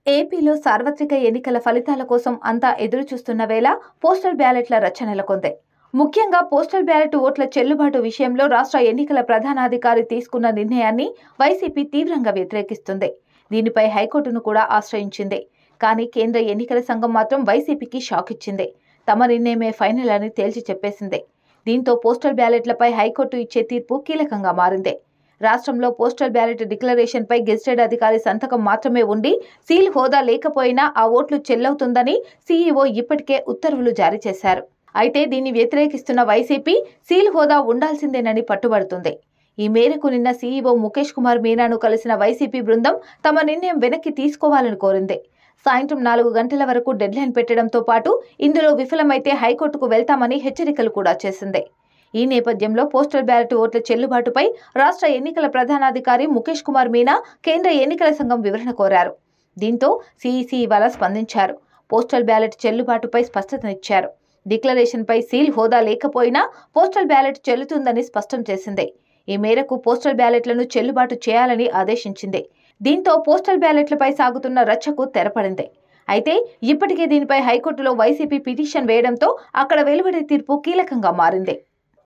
ఏపీలో సార్వత్రిక ఎన్నికల ఫలితాల కోసం అంతా ఎదురుచూస్తున్న వేళ పోస్టల్ బ్యాలెట్ల రచ్చ నెలకొంది. ముఖ్యంగా పోస్టల్ బ్యాలెట్ ఓట్ల చెల్లుబాటు విషయంలో రాష్ట్ర ఎన్నికల ప్రధానాధికారి తీసుకున్న నిర్ణయాన్ని వైసీపీ తీవ్రంగా వ్యతిరేకిస్తుంది. దీనిపై హైకోర్టును కూడా ఆశ్రయించింది. కానీ కేంద్ర ఎన్నికల సంఘం మాత్రం వైసీపీకి షాక్ ఇచ్చింది. తమ నిర్ణయమే ఫైనల్ అని తేల్చి చెప్పేసింది. దీంతో పోస్టల్ బ్యాలెట్లపై హైకోర్టు ఇచ్చే తీర్పు కీలకంగా మారింది. రాష్ట్రంలో పోస్టల్ బ్యాలెట్ డిక్లరేషన్ పై గెజిటెడ్ అధికారి సంతకం మాత్రమే ఉండి సీల్ హోదా లేకపోయినా ఆ ఓట్లు చెల్లవుతుందని సీఈఓ ఇప్పటికే ఉత్తర్వులు జారీ చేశారు. అయితే దీన్ని వ్యతిరేకిస్తున్న వైసీపీ సీల్ హోదా ఉండాల్సిందేనని పట్టుబడుతుంది. ఈ మేరకు నిన్న సీఈఓ ముఖేష్ కుమార్ మీనాను కలిసిన వైసీపీ బృందం తమ నిర్ణయం వెనక్కి తీసుకోవాలని కోరింది. సాయంత్రం 4 గంటల వరకు డెడ్లైన్ పెట్టడంతో పాటు ఇందులో విఫలమైతే హైకోర్టుకు వెళ్తామని హెచ్చరికలు కూడా చేసింది. ఈ నేపథ్యంలో పోస్టల్ బ్యాలెట్ ఓట్ల చెల్లుబాటుపై రాష్ట్ర ఎన్నికల ప్రధానాధికారి ముఖేష్ కుమార్ మీనా కేంద్ర ఎన్నికల సంఘం వివరణ కోరారు. దీంతో సీఈసీ ఇవాళ స్పందించారు. పోస్టల్ బ్యాలెట్ చెల్లుబాటుపై స్పష్టతనిచ్చారు. డిక్లరేషన్పై సీల్ హోదా లేకపోయినా పోస్టల్ బ్యాలెట్ చెల్లుతుందని స్పష్టం చేసింది. ఈ మేరకు పోస్టల్ బ్యాలెట్లను చెల్లుబాటు చేయాలని ఆదేశించింది. దీంతో పోస్టల్ బ్యాలెట్లపై సాగుతున్న రచ్చకు తెరపడింది. అయితే ఇప్పటికే దీనిపై హైకోర్టులో వైసీపీ పిటిషన్ వేయడంతో అక్కడ వెలువడే తీర్పు కీలకంగా మారింది.